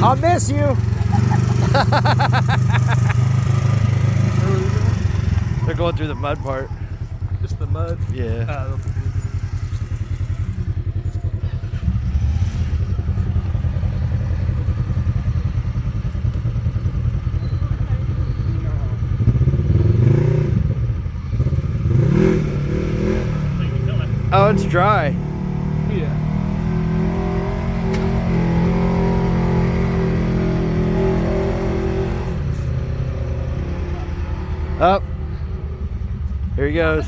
I'll miss you. They're going through the mud part. Just the mud? Yeah. Oh, it's dry. Yeah. Up. Here he goes.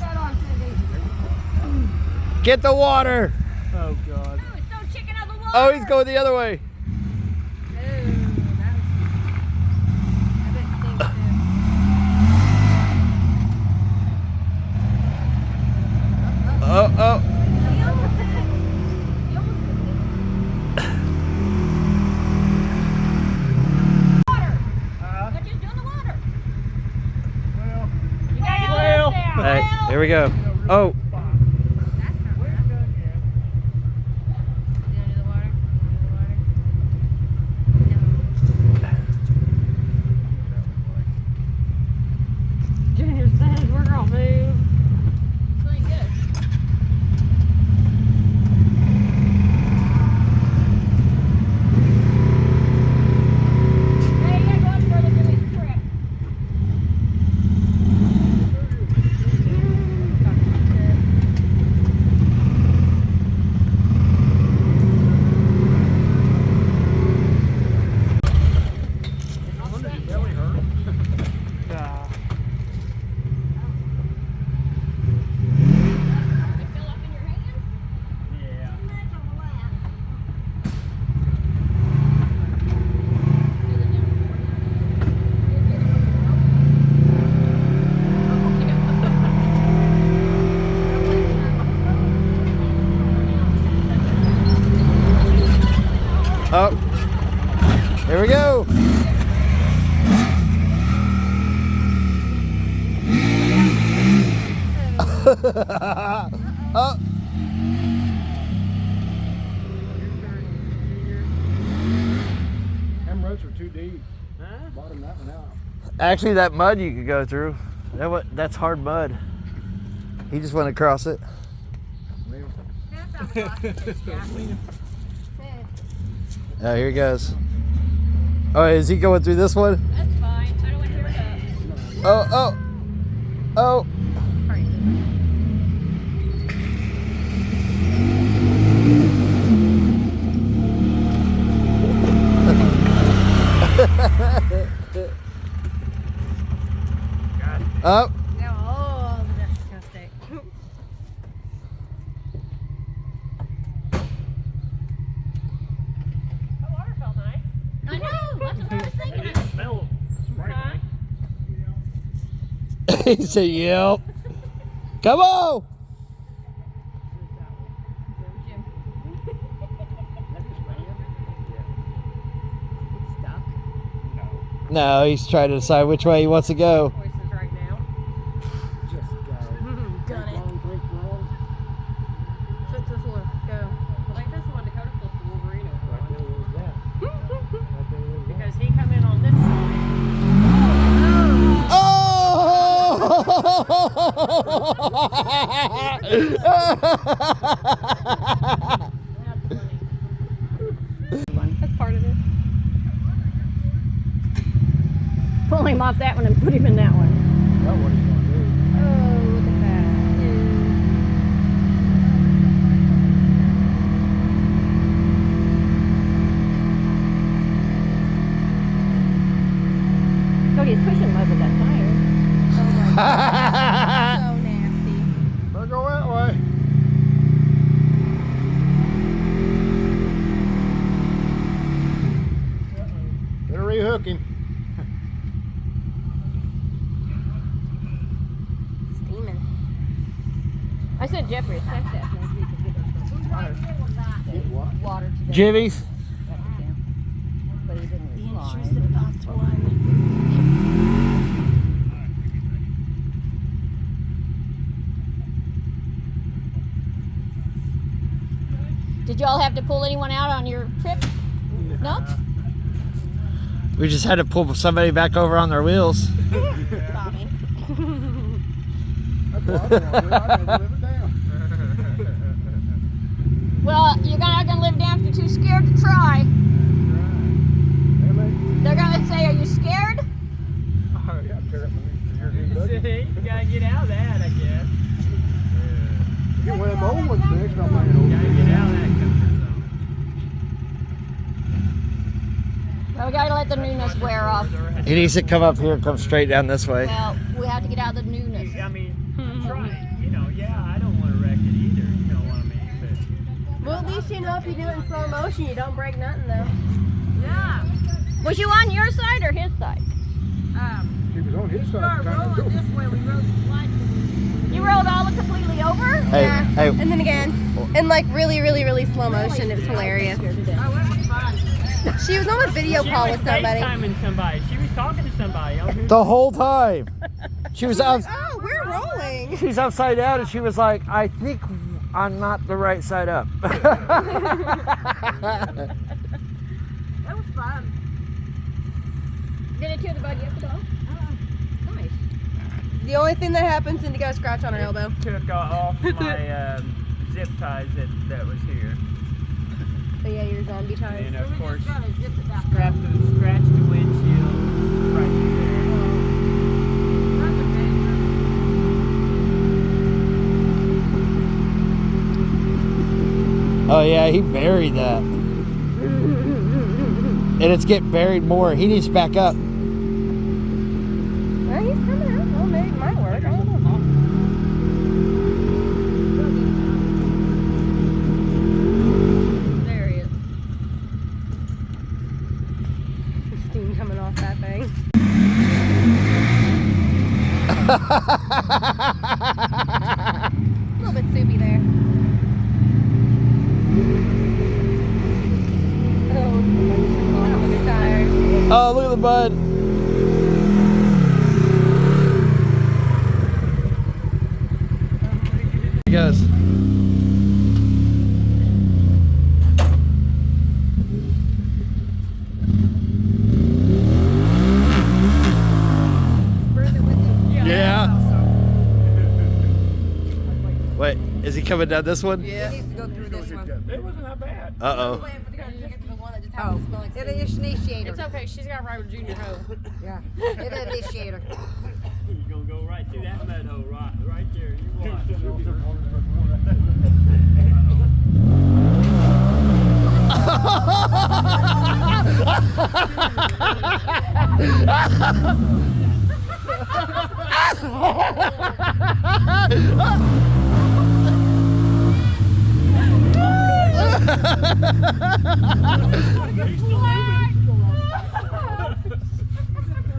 Get the water. Oh, God. Oh, it's no chicken out of the water. Oh, he's going the other way. Oh, oh. All right, here we go. Oh. Junior says we're gonna move. Feeling good. Hey, you gotta go up further for this trip. Oh. Here we go. Oh. Them roots are too deep. Bottom that one out. Actually, that mud you could go through. That's hard mud. He just went across it. Oh, here he goes. Oh, is he going through this one? That's fine. I don't want to hear that. Oh, oh, oh. Oh. Oh, that's disgusting. That water felt nice. I know. That's what I was thinking. It smells right. He said, yep. Come on. No, he's trying to decide which way he wants to go. Choices right now. Just go. Done it. Drink wrong. Foot to the floor. Go. Well, like that's the one Dakota flipped the Wolverine over. Right there was that. Right there was that. Because he come in on this side. That's part of it. Pull him off that one and put him in that one. Now what are you going to do? Oh, look at that. Cody's pushing mud with that tire. Oh my God. So nasty. Better go that way. Better rehook him. Steaming. I sent Jeffrey a text asking if we could get us some water. Get what? Water today. Jivvies. But he didn't reply. The intrusive thoughts one. Did y'all have to pull anyone out on your trip? No? We just had to pull somebody back over on their wheels. Bobby. That's what I want to do. I gotta live it down. Well, you're not going to live down if you're too scared to try. They're going to say, are you scared? Oh, yeah, tear up your new buggy. You gotta get out of that, I guess. You get one of them old ones fixed, I'm like, You gotta get out of that comfort zone. Well, we got to let the newness wear off. He needs to come up here and come straight down this way. Well, we have to get out of the newness. I mean, try it. You know, yeah, I don't want to wreck it either. You know what I mean? But Well, at least you know if you do it in slow motion, you don't break nothing though. Yeah. Was you on your side or his side? she was on his side. trying to go. You rolled all completely over? Hey, Yeah. hey, And then again, in like really, really, really slow motion, it was hilarious. She was on a video she call was with somebody. FaceTiming somebody. She was talking to somebody. the whole time. She was up, Oh, we're rolling. she's upside down and she was like, I think I'm not the right side up. That was fun. Did it tear the buggy up at all? Nice. The only thing that happens is to go scratch on her elbow. Took off my zip ties that was here. But yeah, your zombie ties. And of course, scratched the windshield right there. Oh yeah, he buried that. And it's getting buried more. He needs to back up. Well, he's coming out. Well, maybe it might work. I don't know. There he is. Steam coming off that thing. A little bit soupy there. Oh, I'm tired. Oh, look at the bud. He goes. Yeah. Wait, is he coming down this one? Yeah. He needs to go through this one. It wasn't that bad. Uh-oh. Oh, it is initiator. It's okay. She's got to ride with Junior Ho. Yeah, it is initiator. You're gonna go right through that mud hole, right there. You watch.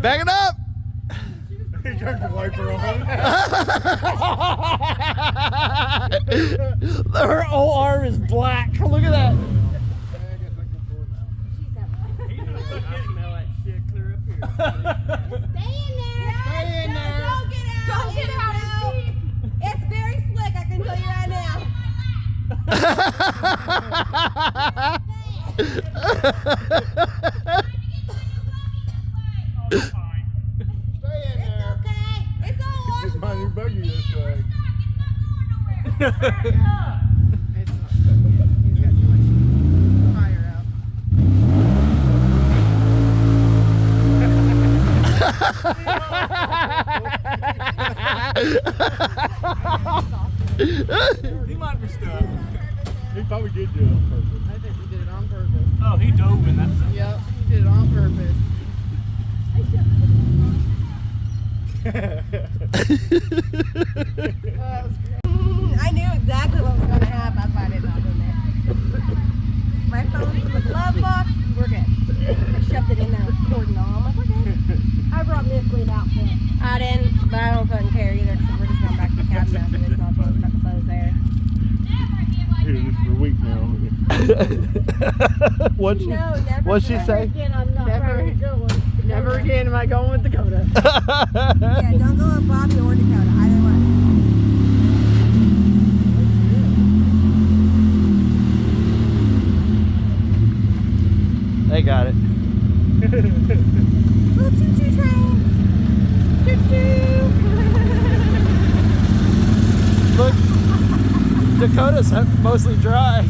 Back it up! He turned the wiper on. Her whole arm is black. Look at that. I guess I can pour now. He's gonna smell that shit clear up here. Stay in there. Don't get out. Don't get out. It's very slick, I can tell you right now. Oh, fine. Stay in there. Okay. It's all Get my new buggy this way. He might be stuck. He probably did do it on purpose. I think he did it on purpose. Oh, he dove in that stuff. Yep, he did it on purpose. I knew exactly what was going to happen. That's why I didn't hop in there. My phone's in the glove box. We're good. I shoved it in there with cord and all. I'm like, we're good. I brought me a clean outfit. I didn't, but I don't fucking care either. So we're just going back to the cabin now. So it's not supposed to cut the clothes there. Here, this is for a week now. What'd she, No, never. what'd she say? Again, I'm not Never. ready to go. Never again am I going with Dakota. Yeah, don't go with Bobby or Dakota. Either one. They got it. Little choo-choo train. Choo-choo. Look, Dakota's mostly dry.